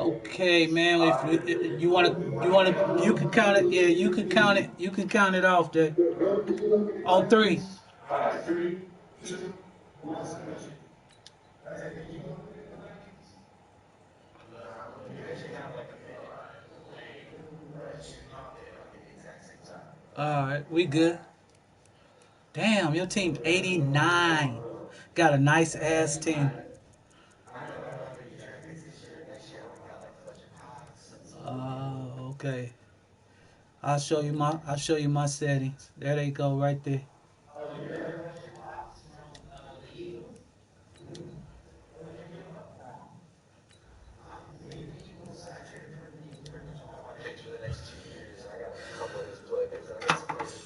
Okay, man. If you can count it. Yeah, you can count it. You can count it off there. On three. All right, we good. Damn, your team's 89. Got a nice ass team. Okay. I'll show you my settings. There they go right there.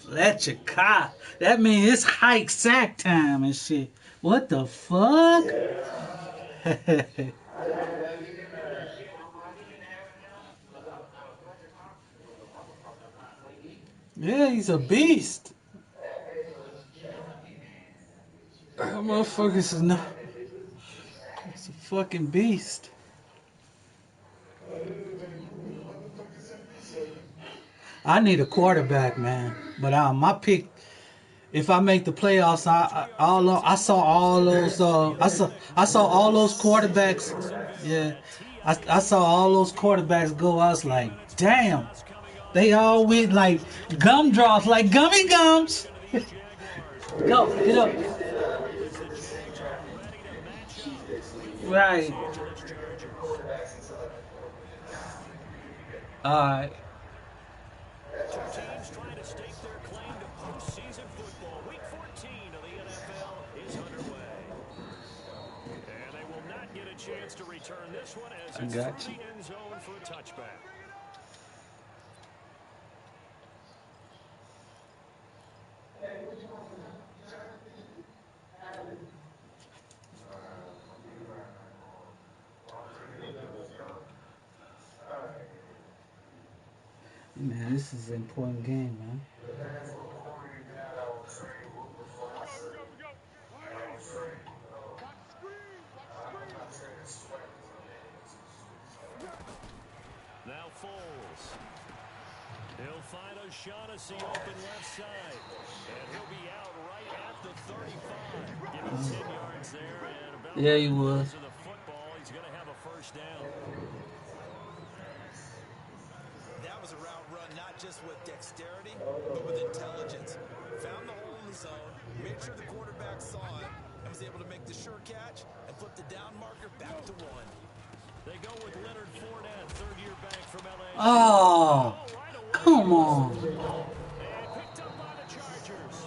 Fletcher Cox. That means it's hike sack time and shit. What the fuck? Yeah, he's a beast. That motherfucker's is not. It's a fucking beast. I need a quarterback, man. But my pick, if I make the playoffs, I saw all those. I saw all those quarterbacks. Yeah, I saw all those quarterbacks go. I was like, damn, they all went like gumdrops, like gummy gums. Go, get up. Right. All right. Two teams trying to stake their claim to postseason football. Week 14 of the NFL is underway. And they will not get a chance to return this one as it's through the end zone for a touchback. Man, this is an important game, man. Now Foles. He'll find O'Shaughnessy open left side. And he'll be out right at the 35. Give him 10 yards there. And about Yeah, he was. the football, he's going to have a first down. That was a route run not just with dexterity, but with intelligence. Found the hole in the zone, made sure the quarterback saw it, and was able to make the sure catch and flip the down marker back to one. They go with Leonard Fournette, third-year back from LA. Oh, come on. And picked up by the Chargers.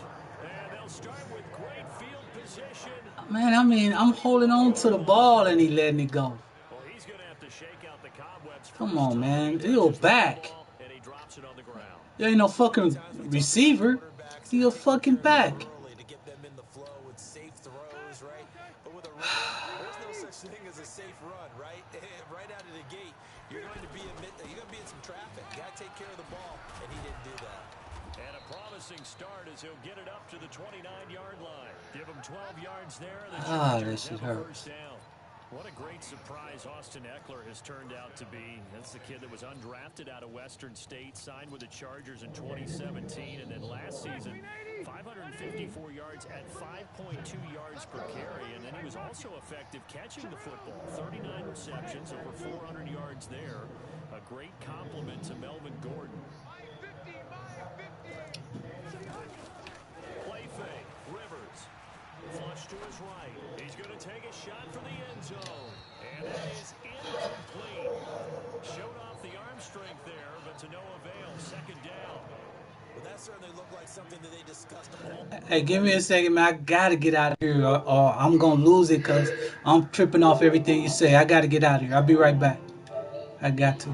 And they'll start with great field position. Man, I mean, I'm holding on to the ball and he letting it go. Well, he's going to have to shake out the cobwebs. Come on, man. You're back. And he drops it on the ground. You ain't no fucking receiver. You're a fucking back. To get them in the flow with safe throws, right? But with a run, there's no such thing as a safe run, right? Right out of the gate, you're going to be in some traffic. You got to take care of the ball, and he didn't do that. And a promising start as he'll get it up to the 29-yard line. Give him 12 yards there. And that shit hurt. First down. What a great surprise Austin Eckler has turned out to be. That's the kid that was undrafted out of Western State, signed with the Chargers in 2017, and then last season, 554 yards at 5.2 yards per carry, and then he was also effective catching the football. 39 receptions, over 400 yards there. A great compliment to Melvin Gordon. Play fake, Rivers. Flush to his right. He's going to take a shot for the end zone. And that is incomplete. Showed off the arm strength there, but to no avail. Second down. Well, that certainly looked like something that they discussed all. Hey, give me a second, man. I gotta get out of here, or I'm gonna lose it because I'm tripping off everything you say. I gotta get out of here. I'll be right back. I got to.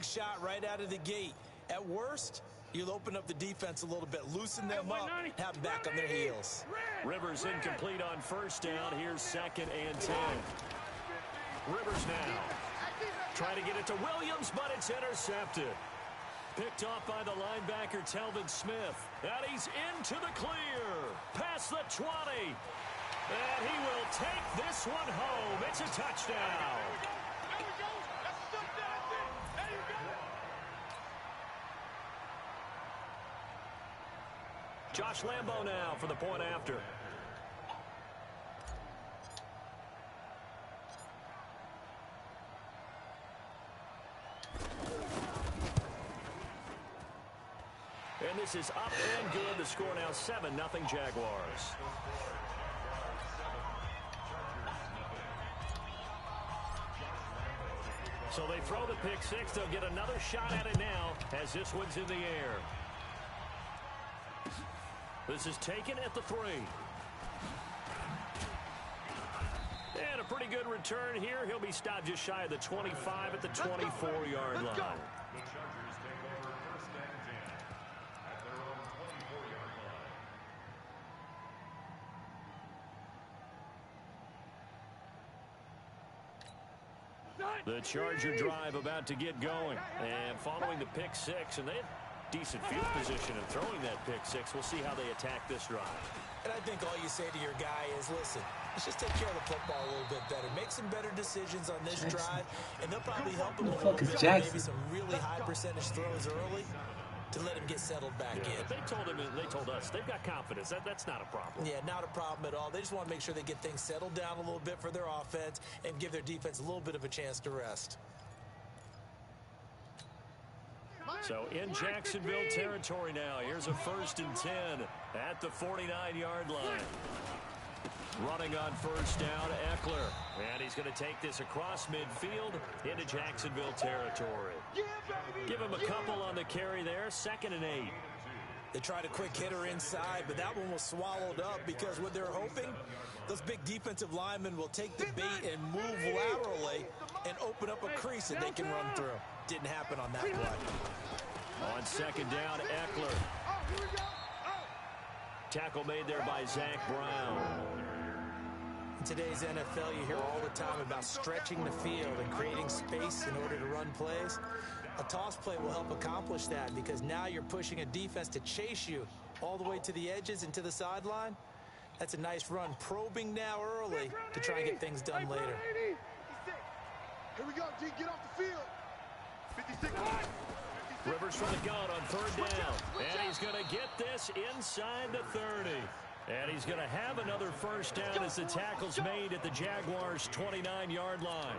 Shot right out of the gate. At worst, you'll open up the defense a little bit, loosen them up, have them back on their heels. Rivers incomplete on first down. Here's 2nd and 10. Rivers now. Trying to get it to Williams, but it's intercepted. Picked off by the linebacker, Telvin Smith. And he's into the clear. Past the 20. And he will take this one home. It's a touchdown. Josh Lambo now for the point after. And this is up and good. The score now 7-0 Jaguars. So they throw the pick six. They'll get another shot at it now as this one's in the air. This is taken at the 3. And a pretty good return here. He'll be stopped just shy of the 25 at the 24-yard line. The Charger drive about to get going. And following the pick six, and they had decent field position in throwing that pick six. We'll see how they attack this drive. And I think all you say to your guy is, listen, let's just take care of the football a little bit better. Make some better decisions on this drive, and they'll probably help him a little bit with maybe some really high percentage throws early to let him get settled back in. They told us they've got confidence. That's not a problem. Yeah, not a problem at all. They just want to make sure they get things settled down a little bit for their offense and give their defense a little bit of a chance to rest. So in Jacksonville territory now. Here's a 1st and 10 at the 49-yard line. Running on first down, Eckler. And he's going to take this across midfield into Jacksonville territory. Give him a couple on the carry there. 2nd and 8. They tried a quick hitter inside, but that one was swallowed up because what they're hoping, those big defensive linemen will take the bait and move laterally and open up a crease that they can run through. Didn't happen on that play. On 2nd down, Eckler. Tackle made there by Zach Brown. In today's NFL, you hear all the time about stretching the field and creating space in order to run plays. A toss play will help accomplish that because now you're pushing a defense to chase you all the way to the edges and to the sideline. That's a nice run. Probing now early to try and get things done later. Here we go, G. Get off the field. 56. Rivers from the gun on 3rd down. And he's going to get this inside the 30. And he's going to have another 1st down as the tackle's made at the Jaguars' 29-yard line.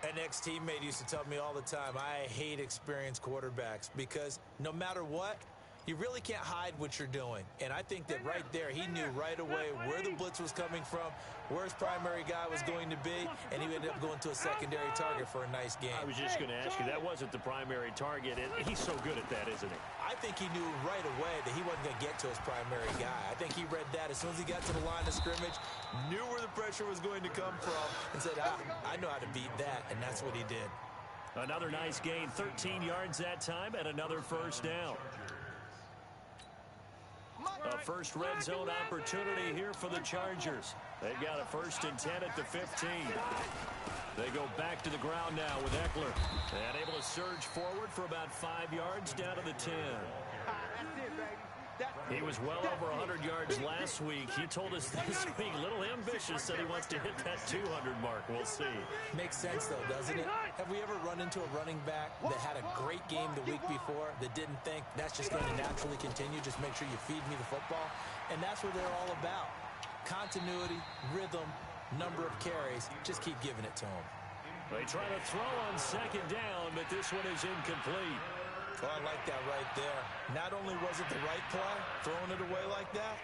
An ex-teammate used to tell me all the time, I hate experienced quarterbacks because no matter what, you really can't hide what you're doing. And I think that right there, he knew right away where the blitz was coming from, where his primary guy was going to be, and he ended up going to a secondary target for a nice game. I was just going to ask you, that wasn't the primary target, and he's so good at that, isn't he? I think he knew right away that he wasn't going to get to his primary guy. I think he read that as soon as he got to the line of scrimmage, knew where the pressure was going to come from, and said, I know how to beat that, and that's what he did. Another nice gain, 13 yards that time, and another 1st down. A first red zone opportunity here for the Chargers. They've got a 1st and 10 at the 15. They go back to the ground now with Eckler. And able to surge forward for about 5 yards down to the 10. He was well over 100 yards last week. He told us this week, a little ambitious, said he wants to hit that 200 mark. We'll see. Makes sense, though, doesn't it? Have we ever run into a running back that had a great game the week before that didn't think that's just going to naturally continue? Just make sure you feed me the football. And that's what they're all about. Continuity, rhythm, number of carries. Just keep giving it to them. They try to throw on 2nd down, but this one is incomplete. Oh, I like that right there. Not only was it the right play, throwing it away like that,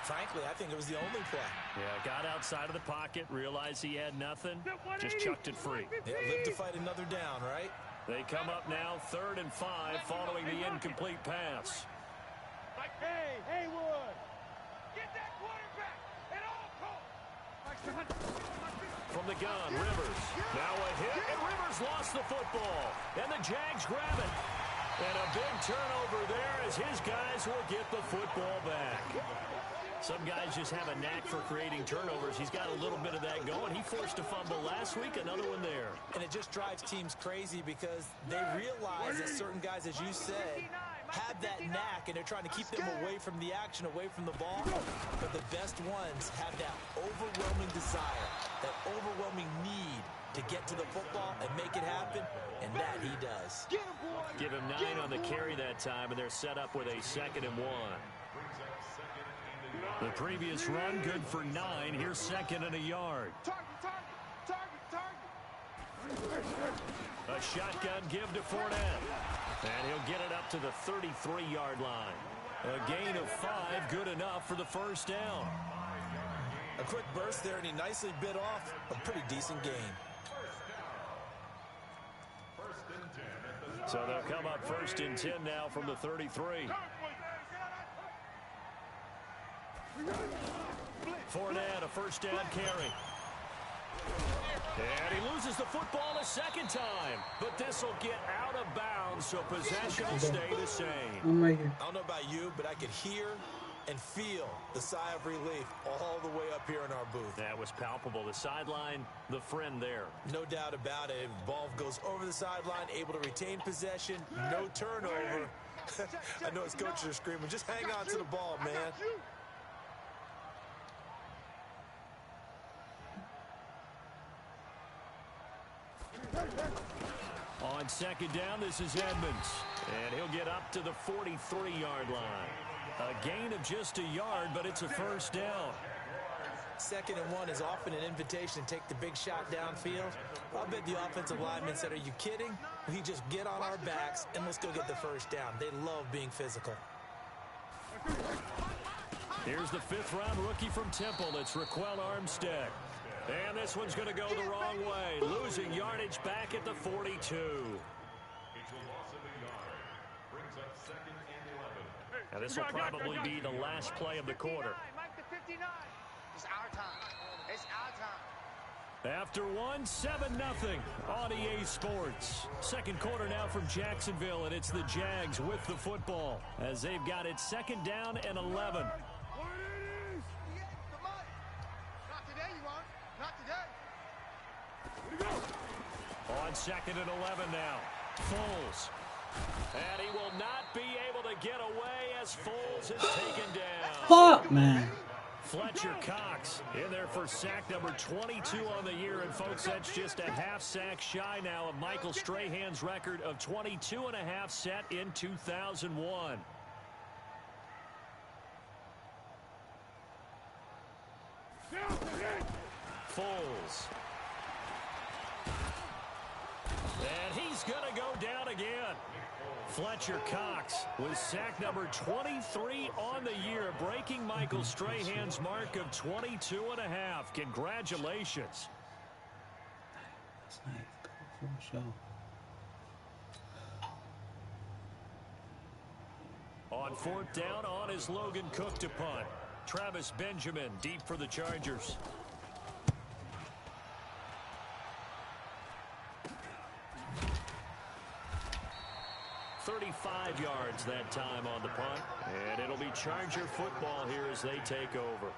frankly, I think it was the only play. Yeah, got outside of the pocket, realized he had nothing, just chucked it free. Yeah, live to fight another down, right? They come up now 3rd and 5 following the incomplete pass. Hey, Haywood! Get that quarterback at all costs! From the gun, Rivers. Now a hit, and Rivers lost the football. And the Jags grab it. And a big turnover there as his guys will get the football back. Some guys just have a knack for creating turnovers. He's got a little bit of that going. He forced a fumble last week, another one there. And it just drives teams crazy because they realize that certain guys, as you said, have that knack, and they're trying to keep them away from the action, away from the ball. But the best ones have that overwhelming desire, that overwhelming need to get to the football and make it happen, and that he does. Give him 9 on the carry that time, and they're set up with a 2nd and 1. The previous run, good for 9. Here's 2nd and a yard. A shotgun give to Fournette. And he'll get it up to the 33-yard line. A gain of 5, good enough for the first down. A quick burst there, and he nicely bit off a pretty decent gain. So they'll come up 1st and 10 now from the 33. Fournette, a first down carry. And he loses the football a 2nd time. But this will get out of bounds, so possession will stay the same. I don't know about you, but I could hear and feel the sigh of relief all the way up here in our booth. That was palpable. The sideline, the friend there. No doubt about it. Ball goes over the sideline, able to retain possession, no turnover. I know his coaches are screaming, just hang on to the ball, man. On 2nd down, this is Edmonds. And he'll get up to the 43-yard line. A gain of just a yard, but it's a first down. 2nd and 1 is often an invitation to take the big shot downfield. I'll bet the offensive linemen said, are you kidding? We just get on our backs and let's go get the first down. They love being physical. Here's the 5th-round rookie from Temple. It's Raquel Armstead. And this one's going to go the wrong way. Losing yardage back at the 42. Now this will probably be the last play of the quarter. It's our time. It's our time. After 7-0 on EA Sports. 2nd quarter now from Jacksonville, and it's the Jags with the football as they've got it 2nd down and 11. On 2nd and 11 now. Foles. And he will not be able to get away as Foles is taken down. Fuck, man. Fletcher Cox in there for sack number 22 on the year. And, folks, that's just a half sack shy now of Michael Strahan's record of 22.5 set in 2001. Foles. And he's going to go down again. Fletcher Cox with sack number 23 on the year, breaking Michael Strahan's mark of 22.5. Congratulations. That's nice. Cool for sure. On 4th down, on is Logan Cook to punt. Travis Benjamin deep for the Chargers. 35 yards that time on the punt. And it'll be Charger football here as they take over.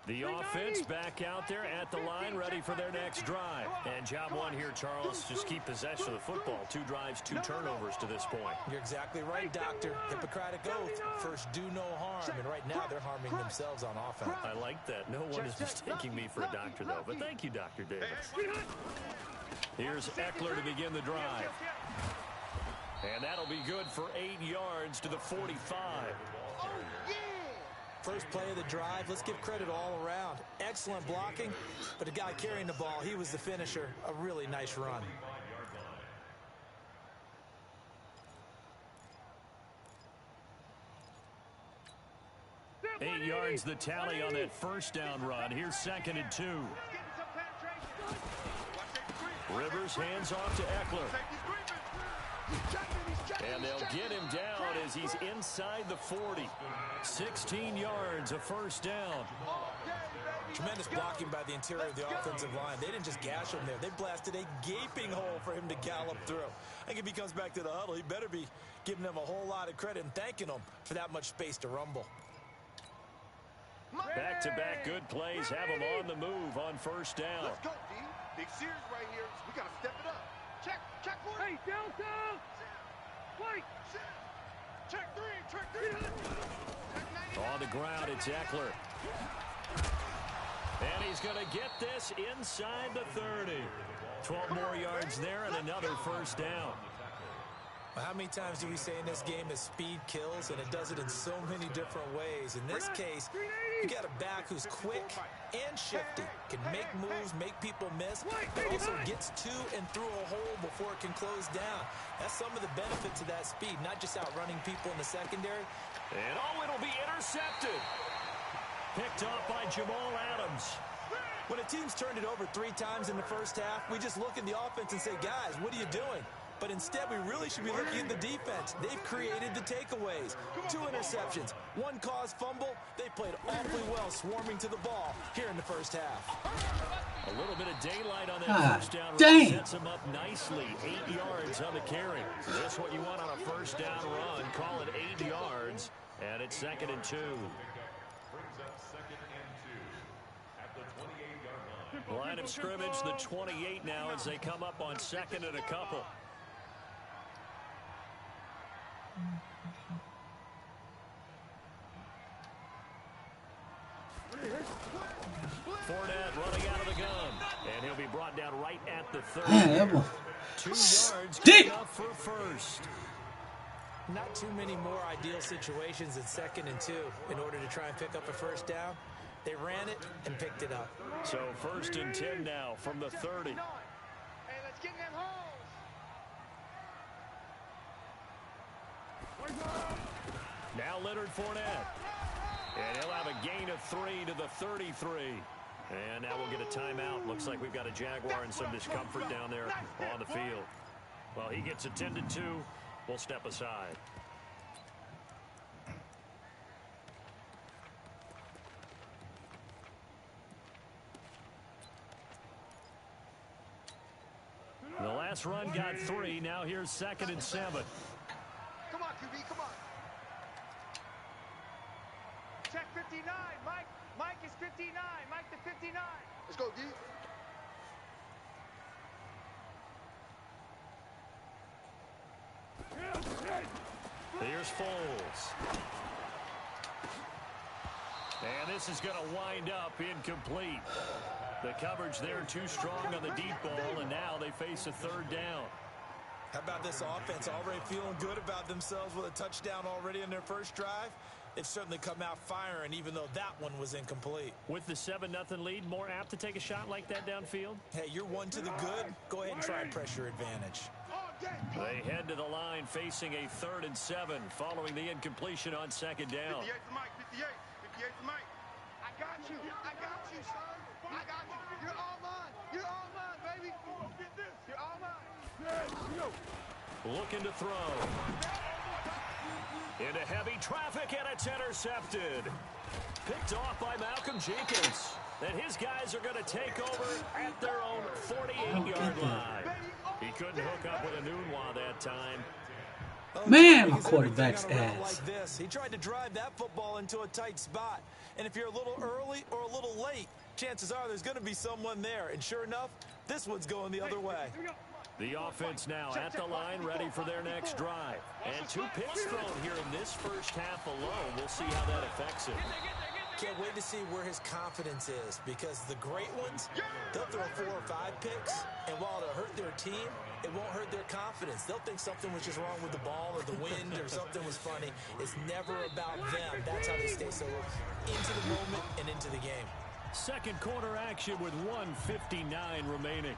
The offense back out there at the line, ready for their next drive. And job one here, Charles, just keep possession of the football. 2 drives, 2 turnovers to this point. You're exactly right, Doctor. Hippocratic oath. First, do no harm. And right now, they're harming themselves on offense. I like that. No one is mistaking me for a doctor, though. But thank you, Dr. Davis. Here's Eckler to begin the drive. And that'll be good for 8 yards to the 45. First play of the drive, let's give credit all around. Excellent blocking, but the guy carrying the ball, he was the finisher. A really nice run. Eight yards the tally on that first down run. Here's 2nd and 2. Rivers hands off to Eckler. And they'll get him down as he's inside the 40. 16 yards, a first down. Tremendous blocking by the interior of the offensive line. They didn't just gash him there. They blasted a gaping hole for him to gallop through. I think if he comes back to the huddle, he better be giving them a whole lot of credit and thanking them for that much space to rumble. Back-to-back good plays have him on the move on first down. Let's go, D. Big series right here. We got to step it up. Check for it. Hey, down. Wait. Check three. On the ground, it's Eckler. And he's going to get this inside the 30. 12 more yards there and another first down. Well, how many times do we say in this game that speed kills, and it does it in so many different ways? In this case, you got a back who's quick and shifty, can make moves, make people miss, but also gets to and through a hole before it can close down. That's some of the benefits of that speed, not just outrunning people in the secondary. And it'll be intercepted. Picked off by Jamal Adams. When a team's turned it over 3 times in the first half, we just look at the offense and say, guys, what are you doing? But instead, we really should be looking at the defense. They've created the takeaways. 2 interceptions, 1 caused fumble. They played awfully well swarming to the ball here in the first half. A little bit of daylight on that first down run sets him up nicely. 8 yards on the carry. That's what you want on a first down run. Call it 8 yards, and it's 2nd and 2. Line of scrimmage, the 28 now as they come up on 2nd and a couple. Fournette running out of the gun, and he'll be brought down right at the 30. 2 yards good enough for first. Not too many more ideal situations at 2nd and 2 in order to try and pick up a first down. They ran it and picked it up. So 1st and 10 now from the 30. Hey, let's get in them holes. Now Leonard Fournette. And he'll have a gain of 3 to the 33. And now we'll get a timeout. Looks like we've got a Jaguar and some discomfort down there on the field. Well, he gets attended to. We'll step aside. The last run got 3. Now here's 2nd and 7. Come on, QB, come on. Check 59. Mike is 59. Mike the 59. Let's go, D. Here's Foles. And this is going to wind up incomplete. The coverage there too strong on the deep ball, and now they face a 3rd down. How about this offense already feeling good about themselves with a touchdown already in their first drive? They've certainly come out firing, even though that one was incomplete. With the 7-0 lead, more apt to take a shot like that downfield? Hey, you're 1 to the good. Go ahead and try pressure advantage. They head to the line facing a 3rd and 7 following the incompletion on 2nd down. 58 to Mike, 58 to Mike. I got you, son. I got you. You're all mine, baby. You're all mine. Looking to throw. Into heavy traffic, and it's intercepted. Picked off by Malcolm Jenkins. And his guys are going to take over at their own 48-yard line. He couldn't hook up with a Nunwa that time. Man, my quarterback's ass. Like this. He tried to drive that football into a tight spot. And if you're a little early or a little late, chances are there's going to be someone there. And sure enough, this one's going the other way. The offense now at the line, ready for their next drive. And 2 picks thrown here in this first half alone. We'll see how that affects him. Can't wait to see where his confidence is, because the great ones, they'll throw 4 or 5 picks, and while it'll hurt their team, it won't hurt their confidence. They'll think something was just wrong with the ball or the wind or something was funny. It's never about them. That's how they stay so into the moment and into the game. Second quarter action with 1:59 remaining.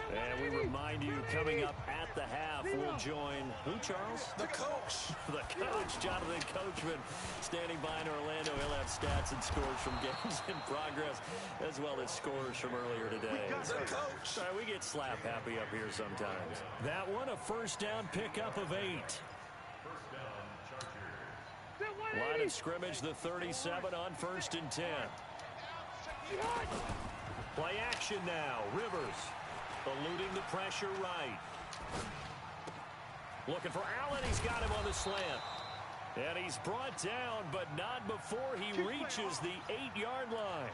And we remind you, coming up at the half, we'll join who, Charles? The coach. The coach, Jonathan Coachman, standing by in Orlando. He'll have stats and scores from games in progress, as well as scores from earlier today. The coach. All right, we get slap happy up here sometimes. That one, a first down pickup of 8. Line of scrimmage, the 37 on 1st and 10. Play action now. Rivers eluding the pressure right. Looking for Allen. He's got him on the slant. And he's brought down, but not before he reaches the 8-yard line.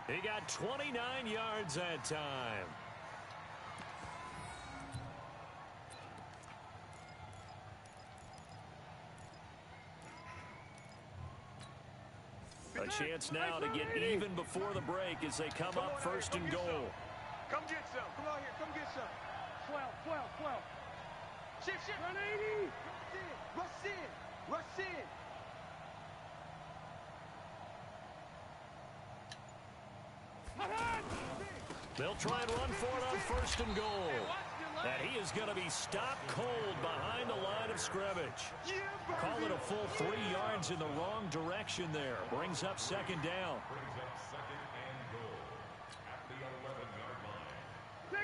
He got 29 yards that time. A chance now to get even before the break as they come up 1st and goal. Come get some. Come on here. Come get some. 12. Shift. 180. Rush in. They'll try and run for it on 1st and goal. And he is going to be stopped cold behind the line of scrimmage. Call it a full 3 yards in the wrong direction there. Brings up 2nd down.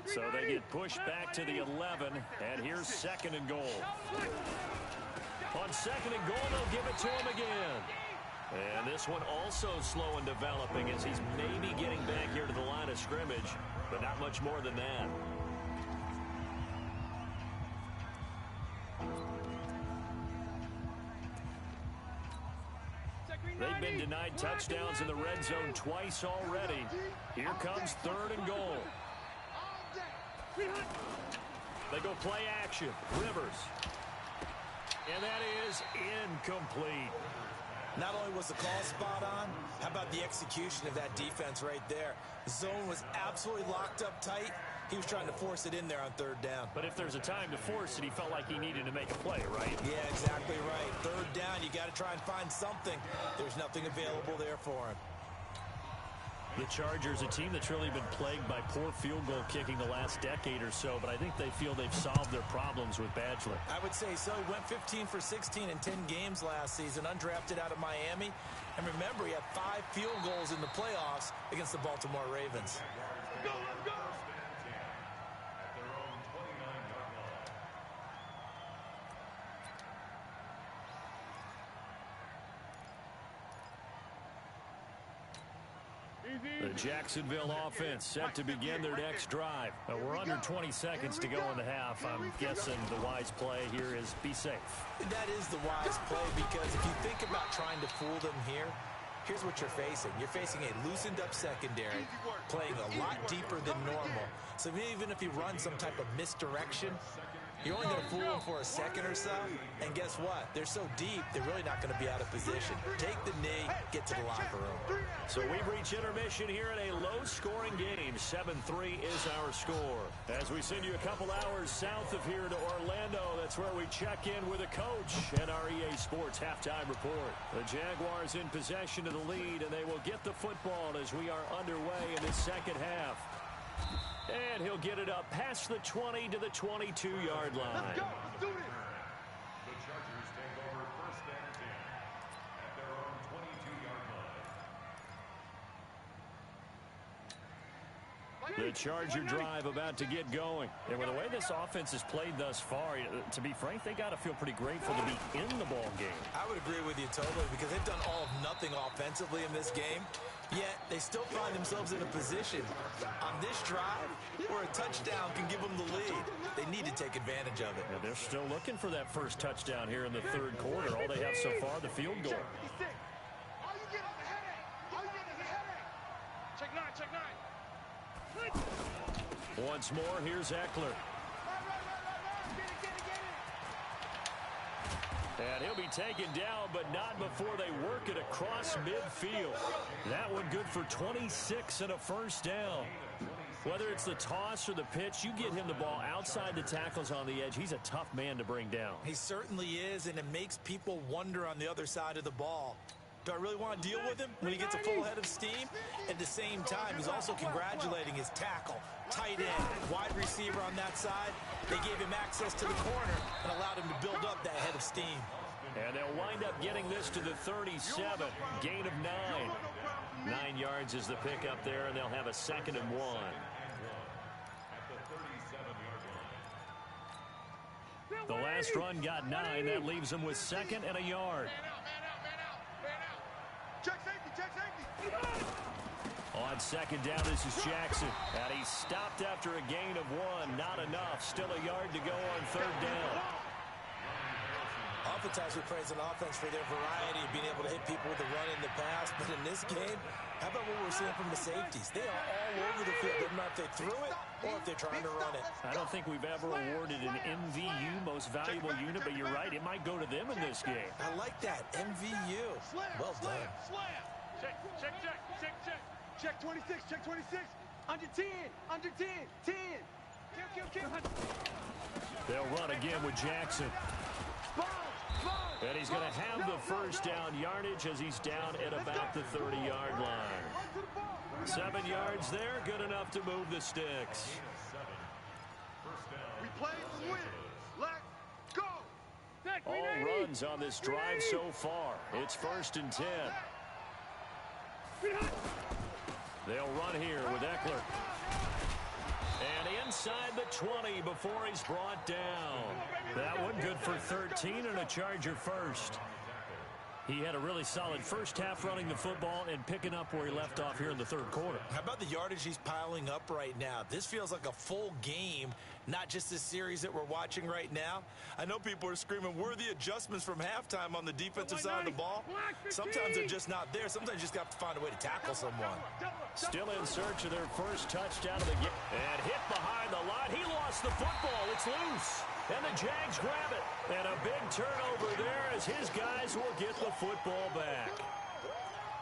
So they get pushed back to the 11, and here's 2nd and goal. On 2nd and goal, they'll give it to him again. And this one also slow in developing as he's maybe getting back here to the line of scrimmage, but not much more than that. They've been denied touchdowns in the red zone twice already. Here comes 3rd and goal. They go play action. Rivers. And that is incomplete. Not only was the call spot on, how about the execution of that defense right there? The zone was absolutely locked up tight. He was trying to force it in there on 3rd down. But if there's a time to force it, he felt like he needed to make a play, right? Yeah, exactly right. 3rd down, you got to try and find something. There's nothing available there for him. The Chargers, a team that's really been plagued by poor field goal kicking the last decade or so, but I think they feel they've solved their problems with Badgley. I would say so. He went 15 for 16 in 10 games last season, undrafted out of Miami. And remember, he had 5 field goals in the playoffs against the Baltimore Ravens. Let's go. The Jacksonville offense set to begin their next drive. We're under 20 seconds to go in the half. I'm guessing the wise play here is be safe. That is the wise play, because if you think about trying to fool them here, here's what you're facing. You're facing a loosened up secondary, playing a lot deeper than normal. So even if you run some type of misdirection, you're only going to fool them for a second or so. And guess what? They're so deep, they're really not going to be out of position. Take the knee, get to the locker room. So we've reached intermission here in a low-scoring game. 7-3 is our score. As we send you a couple hours south of here to Orlando, that's where we check in with a coach and our EA Sports halftime report. The Jaguars in possession of the lead, and they will get the football as we are underway in this second half. And he'll get it up past the 20 to the 22-yard line. Let's go. Let's do this. The Chargers take over 1st and 10 at their own 22-yard line. The Charger drive about to get going. And with the way this offense has played thus far, to be frank, they got to feel pretty grateful to be in the ball game. I would agree with you totally, because they've done all of nothing offensively in this game. Yet, they still find themselves in a position on this drive where a touchdown can give them the lead. They need to take advantage of it. And they're still looking for that first touchdown here in the 3rd quarter. All they have so far, the field goal. All you get is a headache. Check 9. Once more, here's Eckler. And he'll be taken down, but not before they work it across midfield. That one good for 26 and a first down. Whether it's the toss or the pitch, you get him the ball outside the tackles on the edge. He's a tough man to bring down. He certainly is, and it makes people wonder on the other side of the ball. Do I really want to deal with him when he gets a full head of steam? At the same time, he's also congratulating his tackle, tight end, wide receiver on that side. They gave him access to the corner and allowed him to build up that head of steam. And they'll wind up getting this to the 37. Gain of 9. 9 yards is the pickup there, and they'll have a 2nd and 1. The last run got 9. That leaves them with 2nd and a yard. Check safety, check safety. On 2nd down, this is Jackson. And he's stopped after a gain of 1. Not enough. Still a yard to go on 3rd down. Oftentimes we praise an offense for their variety of being able to hit people with the run in the pass. But in this game, how about what we're seeing from the safeties? They are all over the field. Doesn't matter if they threw it or if they're trying to run it. I don't think we've ever awarded an MVU, most valuable unit, but you're right. It might go to them in this game. I like that. MVU. Well done. Check, check, check, check, check. Check 26, check 26. Under 10, under 10, 10. Kill. They'll run again with Jackson. And he's going to have the 1st down yardage as he's down at about the 30-yard line. 7 yards there, good enough to move the sticks. We play to win. Let's go. All runs on this drive so far. It's 1st and 10. They'll run here with Eckler. And inside the 20 before he's brought down. That one good for 13 and a Charger first. He had a really solid first half running the football and picking up where he left off here in the 3rd quarter. How about the yardage he's piling up right now? This feels like a full game, not just this series that we're watching right now. I know people are screaming, where are the adjustments from halftime on the defensive side of the ball? Sometimes they're just not there. Sometimes you just have to find a way to tackle someone. Still in search of their first touchdown of the game. And hit behind the line. He lost the football. It's loose. And the Jags grab it. And a big turnover there as his guys will get the football back.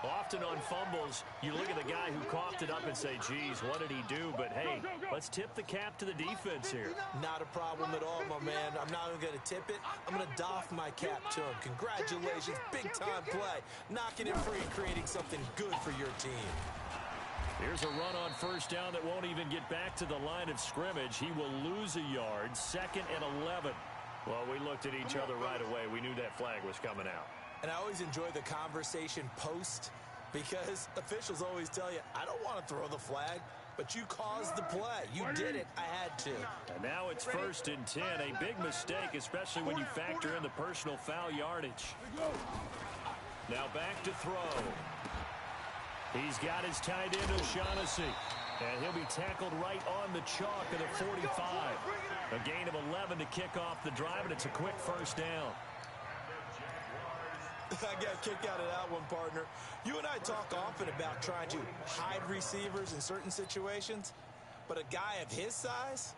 Often on fumbles, you look at the guy who coughed it up and say, geez, what did he do? But, hey, let's tip the cap to the defense here. Not a problem at all, my man. I'm not even going to tip it. I'm going to doff my cap to him. Congratulations. Big-time play. Knocking it free, creating something good for your team. Here's a run on 1st down that won't even get back to the line of scrimmage. He will lose a yard. 2nd and 11. Well, we looked at each other right away. We knew that flag was coming out. And I always enjoy the conversation post because officials always tell you, I don't want to throw the flag, but you caused the play. You did it. I had to. And now it's 1st and 10. A big mistake, especially when you factor in the personal foul yardage. Now back to throw. He's got his tight end O'Shaughnessy. And he'll be tackled right on the chalk of the 45. A gain of 11 to kick off the drive, and it's a quick 1st down. I got a kick out of that one, partner. You and I talk often about trying to hide receivers in certain situations, but a guy of his size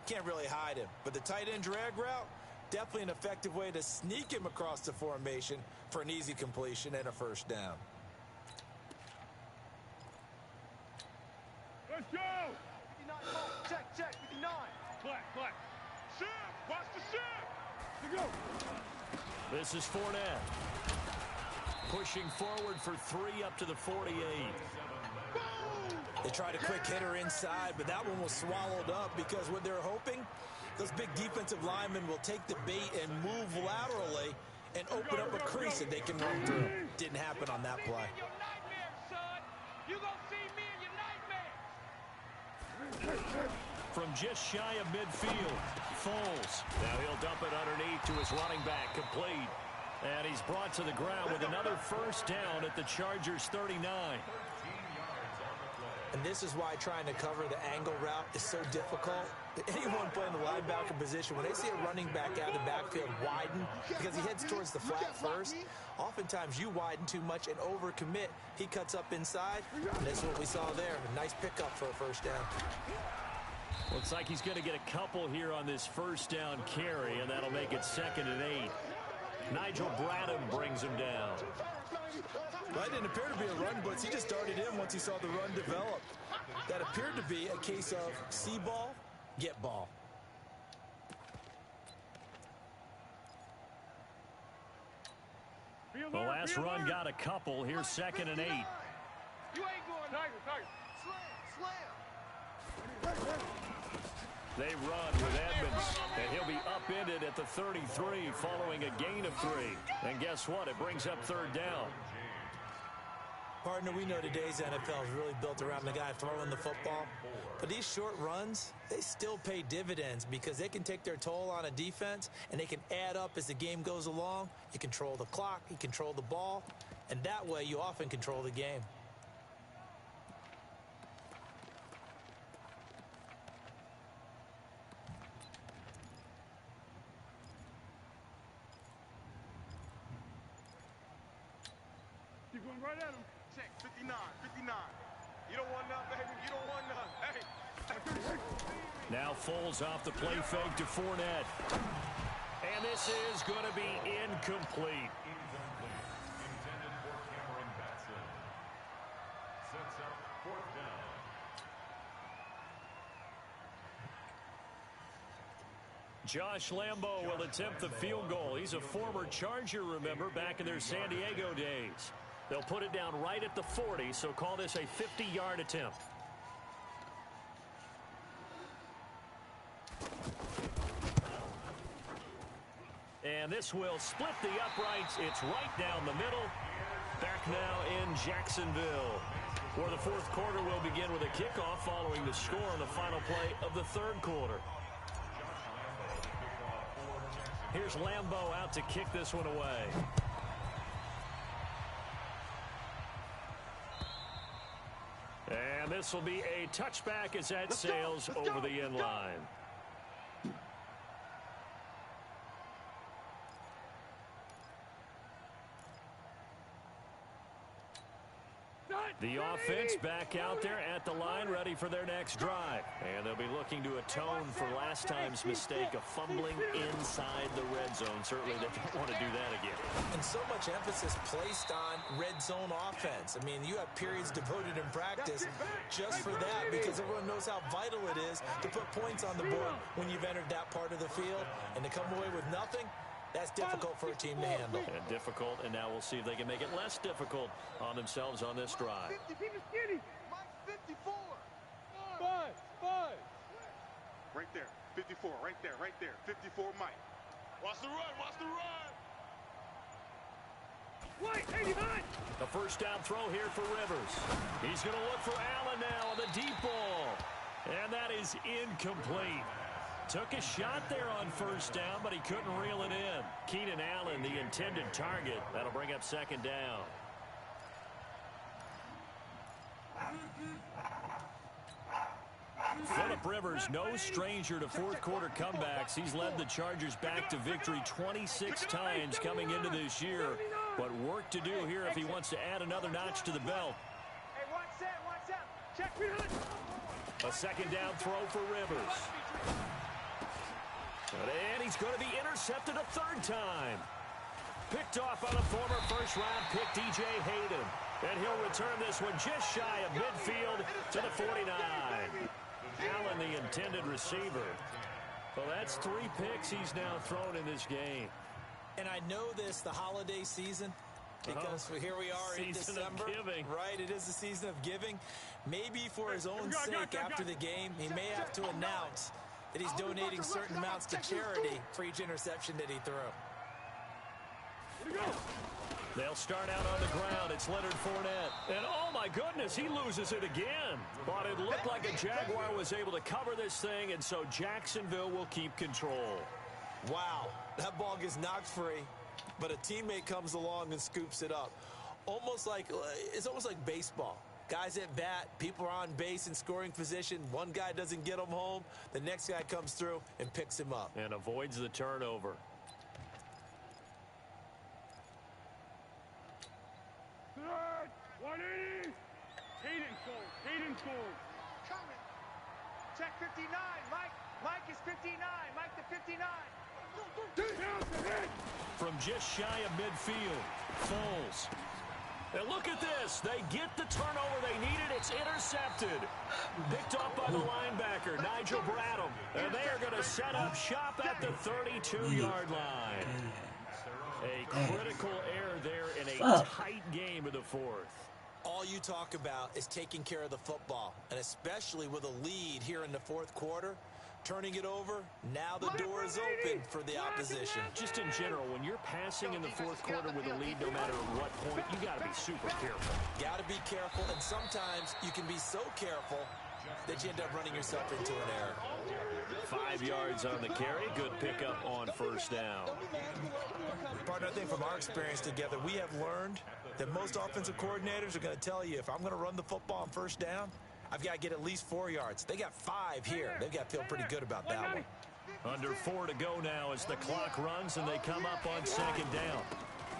can't really hide him. But the tight end drag route, definitely an effective way to sneak him across the formation for an easy completion and a 1st down. Let's go. 59, check, 59. Clap. Ship, watch the ship. You go. This is Fournette. Pushing forward for 3 up to the 48. They tried a quick hitter inside, but that one was swallowed up because what they're hoping, those big defensive linemen will take the bait and move laterally and open up a crease that they can run through. Didn't happen on that play. From just shy of midfield, Foles. Now he'll dump it underneath to his running back, complete. And he's brought to the ground with another 1st down at the Chargers 39. And this is why trying to cover the angle route is so difficult. Anyone playing the linebacker position, when they see a running back out of the backfield widen because he heads towards the flat first, oftentimes you widen too much and overcommit. He cuts up inside, and that's what we saw there. A nice pickup for a 1st down. Looks like he's going to get a couple here on this 1st down carry, and that'll make it 2nd and 8. Nigel Bradham brings him down. Well, that didn't appear to be a run blitz. He just darted in once he saw the run develop. That appeared to be a case of see ball, get ball. The last run got a couple. Here's 2nd and 8. You ain't going Tiger. Slam. They run with Edmonds, and he'll be upended at the 33 following a gain of 3. And guess what? It brings up 3rd down. Partner, we know today's NFL is really built around the guy throwing the football. But these short runs, they still pay dividends because they can take their toll on a defense, and they can add up as the game goes along. You control the clock, you control the ball, and that way you often control the game. Keep going right at him. Check, 59. You don't want none, baby. You don't want none. Hey. Now Foles off the play fake to Fournette. And this is going to be incomplete. Intended for Cameron Batson. Sets up 4th down. Josh Lambo will attempt the field goal. He's a former Charger, remember, back in their San Diego days. They'll put it down right at the 40, so call this a 50-yard attempt. And this will split the uprights. It's right down the middle. Back now in Jacksonville, where the 4th quarter will begin with a kickoff following the score on the final play of the 3rd quarter. Here's Lambo out to kick this one away. And this will be a touchback as that sails over the end line. The offense back out there at the line, ready for their next drive. And they'll be looking to atone for last time's mistake of fumbling inside the red zone. Certainly they don't want to do that again. And so much emphasis placed on red zone offense. I mean, you have periods devoted in practice just for that because everyone knows how vital it is to put points on the board when you've entered that part of the field. And to come away with nothing, that's difficult for a team to handle. And difficult, and now we'll see if they can make it less difficult on themselves on this drive. 50, keep it skinny. Mike's 54. Five. Right there, 54, right there. 54, Mike. Watch the run. Wait, 89. The first down throw here for Rivers. He's going to look for Allen now on the deep ball. And that is incomplete. Took a shot there on first down, but he couldn't reel it in. Keenan Allen, the intended target. That'll bring up 2nd down. Phillip Rivers, no stranger to 4th quarter comebacks. He's led the Chargers back to victory 26 times coming into this year. But work to do here if he wants to add another notch to the belt. Hey, watch that. Check behind. A 2nd down throw for Rivers. And he's going to be intercepted a 3rd time. Picked off on a former first-round pick, DJ Hayden. And he'll return this one just shy of midfield to the 49. Allen, the intended receiver. Well, that's 3 picks he's now thrown in this game. And I know this, the holiday season, because here we are in December. Right, it is the season of giving. Maybe for his own sake after the game, he may have to announce that he's donating certain amounts to charity for each interception that he threw. They'll start out on the ground. It's Leonard Fournette. And oh my goodness, he loses it again. But it looked like a Jaguar was able to cover this thing, and so Jacksonville will keep control. Wow, that ball gets knocked free, but a teammate comes along and scoops it up. It's almost like baseball. Guys at bat, people are on base in scoring position. One guy doesn't get him home. The next guy comes through and picks him up. And avoids the turnover. Third, 180. Hayden scores. Coming. Check 59. Mike is 59. Mike the 59. From just shy of midfield, Foles. And look at this. They get the turnover they needed. It's intercepted. Picked off by the linebacker, Nigel Bradham. And they are going to set up shop at the 32-yard line. A critical error there, and Fuck. tight game of the fourth. All you talk about is taking care of the football, and especially with a lead here in the fourth quarter, turning it over, now the door is open for the opposition. Just in general, when you're passing in the fourth quarter with a lead, no matter what point, you got to be super careful. Got to be careful, and sometimes you can be so careful that you end up running yourself into an error. 5 yards on the carry. Good pickup on first down. Partner, I think from our experience together, we have learned that most offensive coordinators are going to tell you, if I'm going to run the football on first down, I've got to get at least 4 yards. They got 5 here. They've got to feel pretty good about that one. Under 4 to go now as the clock runs and they come up on second down.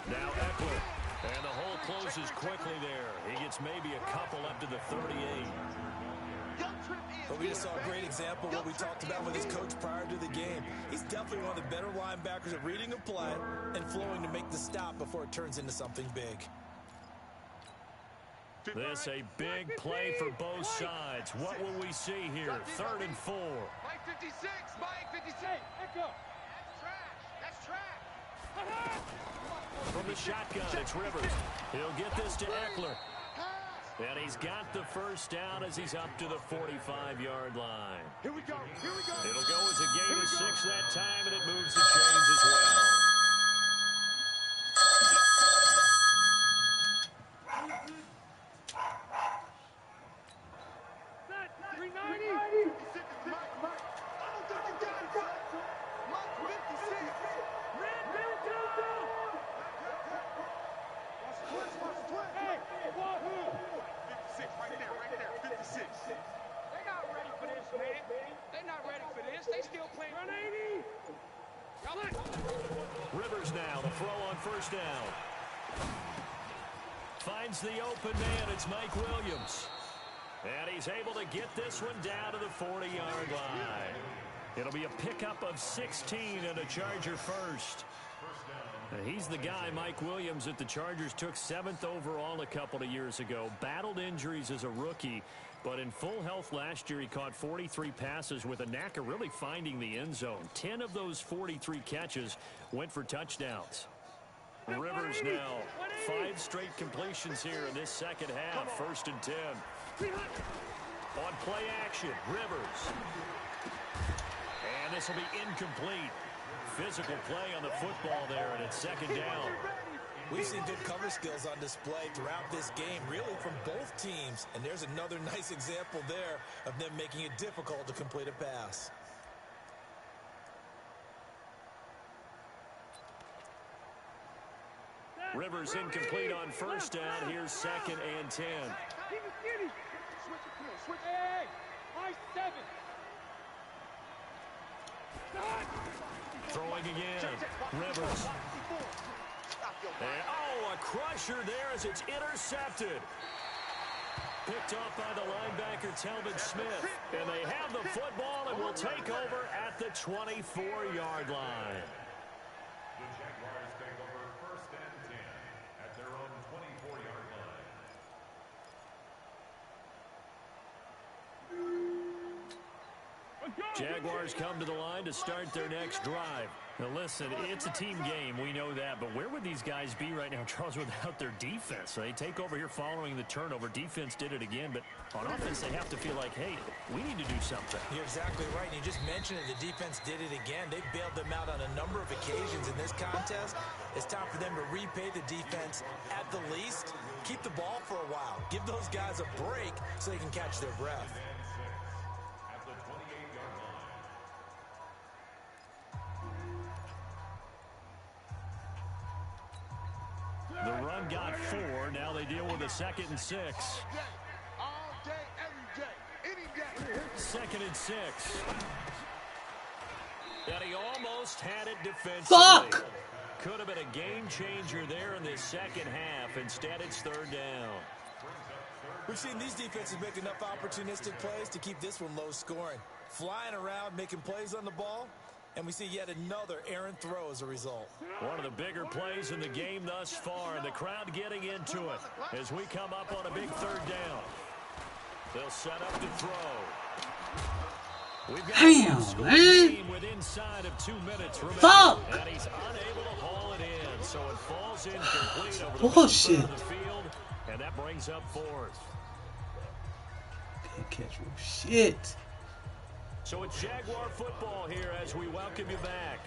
Now Eckler. And the hole closes quickly there. He gets maybe a couple up to the 38. But we just saw a great example of what we talked about with his coach prior to the game. He's definitely one of the better linebackers at reading a play and flowing to make the stop before it turns into something big. This a big play for both sides. What will we see here? 3rd and 4. Mike 56, Mike 56. Echo. That's trash. From the shotgun, it's Rivers. He'll get this to Eckler. And he's got the first down as he's up to the 45-yard line. Here we go. Here we go. It'll go as a gain of 6 that time, and it moves the chains as well. Rivers now, the throw on first down. Finds the open man, it's Mike Williams. And he's able to get this one down to the 40-yard line. It'll be a pickup of 16 and a Charger first. He's the guy, Mike Williams, that the Chargers took 7th overall a couple of years ago. Battled injuries as a rookie, but in full health last year, he caught 43 passes with a knack of really finding the end zone. 10 of those 43 catches went for touchdowns. Rivers now, 5 straight completions here in this second half, 1st and 10. On play action, Rivers. And this will be incomplete. Physical play on the football there, and it's 2nd down. We've seen good cover skills on display throughout this game, really from both teams. And there's another nice example there of them making it difficult to complete a pass. Rivers incomplete on first down. Here's 2nd and 10. Throwing again. Rivers. And, a crusher there as it's intercepted. Picked off by the linebacker, Telvin Smith. And they have the football and will take over at the 24-yard line. The Jaguars take over 1st and 10 at their own 24-yard line. Jaguars come to the line to start their next drive. Now listen, it's a team game, we know that, but where would these guys be right now, Charles, without their defense? They take over here following the turnover. Defense did it again, but on offense they have to feel like, hey, we need to do something. You're exactly right, and you just mentioned it. The defense did it again. They bailed them out on a number of occasions in this contest. It's time for them to repay the defense at the least. Keep the ball for a while. Give those guys a break so they can catch their breath. At the 28-yard line. The run got 4. Now they deal with a 2nd and 6. All day, every day, any day. 2nd and 6. And he almost had it defensively. Fuck! Could have been a game changer there in this second half. Instead, it's 3rd down. We've seen these defenses make enough opportunistic plays to keep this one low scoring. Flying around, making plays on the ball, and we see yet another errant throw as a result. One of the bigger plays in the game thus far, and the crowd getting into it as we come up on a big 3rd down. They'll set up to throw. We've got Damn, man. with inside of 2 minutes remaining. Fuck! And he's unable to haul it in. So So it falls incomplete over the Bullshit. middle of the field, and that brings up fourth. Can't catch no shit. So it's Jaguar football here as we welcome you back.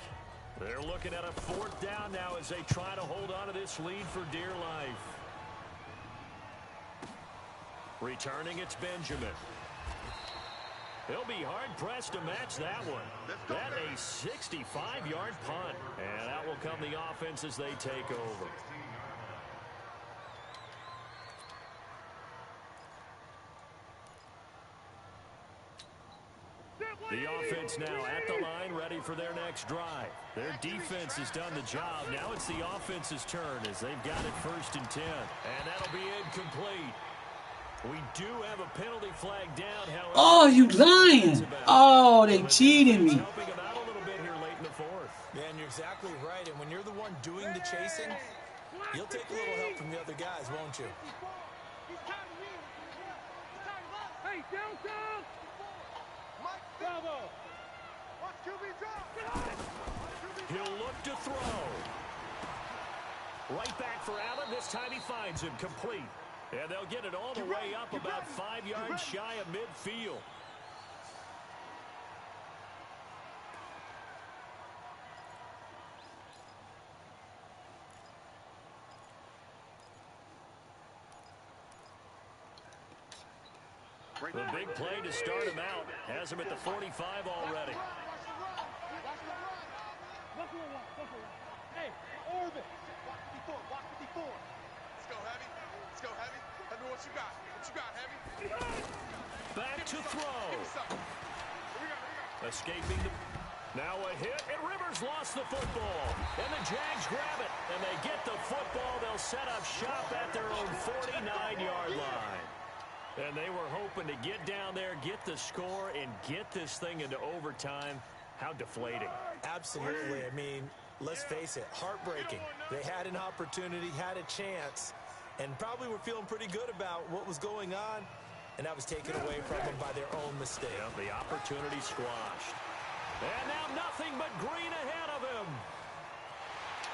They're looking at a fourth down now as they try to hold on to this lead for dear life. Returning, it's Benjamin. They'll be hard-pressed to match that one. That's a 65-yard punt. And out will come the offense as they take over. The offense now at the line, ready for their next drive. Their defense has done the job. Now it's the offense's turn as they've got it 1st and 10. And that'll be incomplete. We do have a penalty flag down, however. Oh, you lying. Oh, they cheated me. Helping him out a little bit here late in the fourth. Man, you're exactly right. And when you're the one doing the chasing, you'll take a little help from the other guys, won't you? Hey, downtown! Bravo! Watch QB drop! He'll look to throw. Right back for Allen. This time he finds him complete. And they'll get it all the way up about 5 yards shy of midfield. The big play to start him out has him at the 45 already. Hey, Orbit! Watch 54, watch 54. Let's go, Heavy. Let's go, Heavy. Heavy, what you got? What you got, Heavy? Back to throw. Escaping the... Now a hit, and Rivers lost the football. And the Jags grab it, and they get the football. They'll set up shop at their own 49-yard line. And they were hoping to get down there, get the score, and get this thing into overtime. How deflating. Absolutely. I mean, let's face it, heartbreaking. They had an opportunity, had a chance, and probably were feeling pretty good about what was going on, and that was taken away from them by their own mistake. Yep, the opportunity squashed. And now nothing but green ahead of him.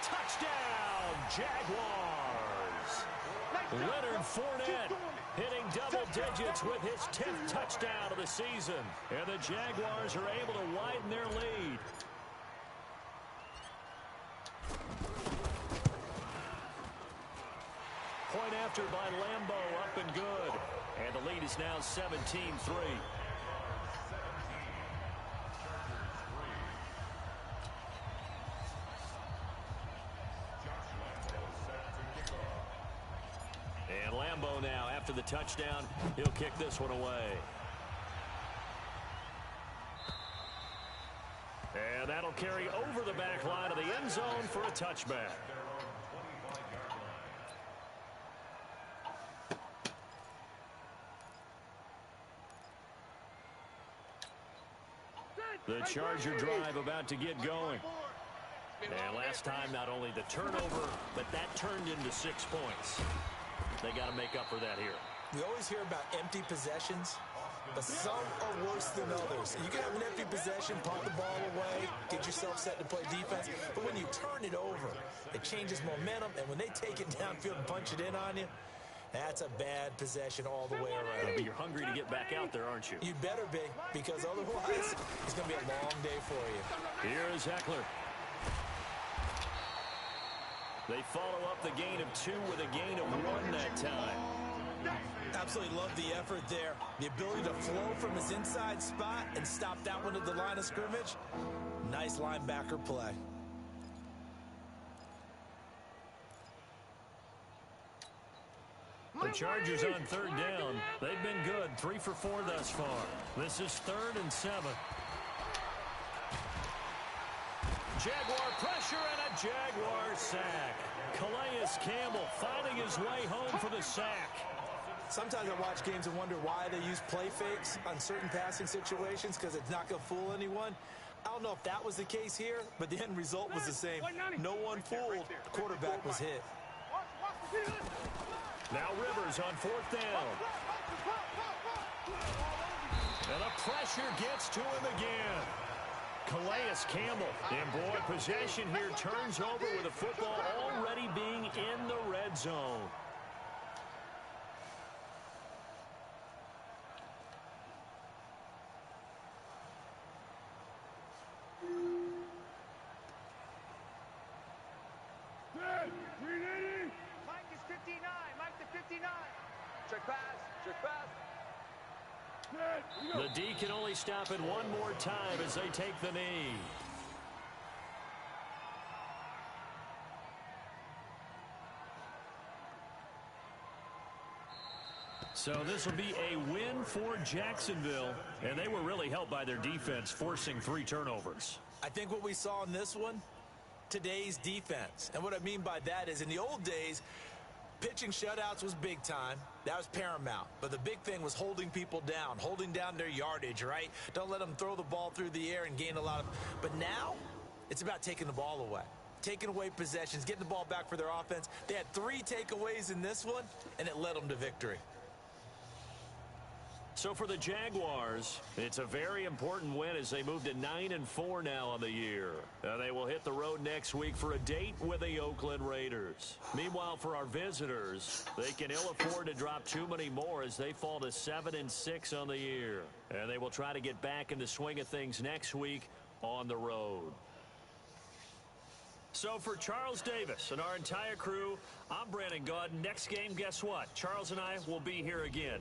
Touchdown, Jaguars. Leonard Fournette hitting double digits with his 10th touchdown of the season. And the Jaguars are able to widen their lead. Point after by Lambeau, up and good. And the lead is now 17-3. And Lambeau now, after the touchdown, he'll kick this one away. And that'll carry over the back line of the end zone for a touchback. The Charger drive about to get going. And last time, not only the turnover, but that turned into 6 points. They got to make up for that here. We always hear about empty possessions, but some are worse than others. You can have an empty possession, punt the ball away, get yourself set to play defense, but when you turn it over, it changes momentum, and when they take it downfield and punch it in on you, that's a bad possession all the way around. But you're hungry to get back out there, aren't you? You better be, because otherwise, it's going to be a long day for you. Here is Eckler. They follow up the gain of 2 with a gain of 1 that time. Absolutely love the effort there. The ability to flow from his inside spot and stop that one at the line of scrimmage. Nice linebacker play. The Chargers on 3rd down. They've been good, 3 for 4 thus far. This is 3rd and 7. Jaguar pressure and a Jaguar sack. Calais Campbell finding his way home for the sack. Sometimes I watch games and wonder why they use play fakes on certain passing situations, because it's not going to fool anyone. I don't know if that was the case here, but the end result was the same. No one fooled. The quarterback was hit. Now Rivers on 4th down. And the pressure gets to him again. Calais Campbell. And, boy, possession here turns over with the football already being in the red zone. Mike is 59. Mike to 59. Check pass. Check pass. The D can only stop it one more time as they take the knee. So this will be a win for Jacksonville, and they were really helped by their defense forcing 3 turnovers. I think what we saw in this one, today's defense. And what I mean by that is in the old days, pitching shutouts was big time. That was paramount. But the big thing was holding people down, holding down their yardage, right? Don't let them throw the ball through the air and gain a lot of... But now, it's about taking the ball away. Taking away possessions, getting the ball back for their offense. They had 3 takeaways in this one, and it led them to victory. So for the Jaguars, it's a very important win as they move to 9-4 now on the year. They will hit the road next week for a date with the Oakland Raiders. Meanwhile, for our visitors, they can ill afford to drop too many more as they fall to 7-6 on the year. And they will try to get back in the swing of things next week on the road. So for Charles Davis and our entire crew, I'm Brandon Gaudin. Next game, guess what? Charles and I will be here again.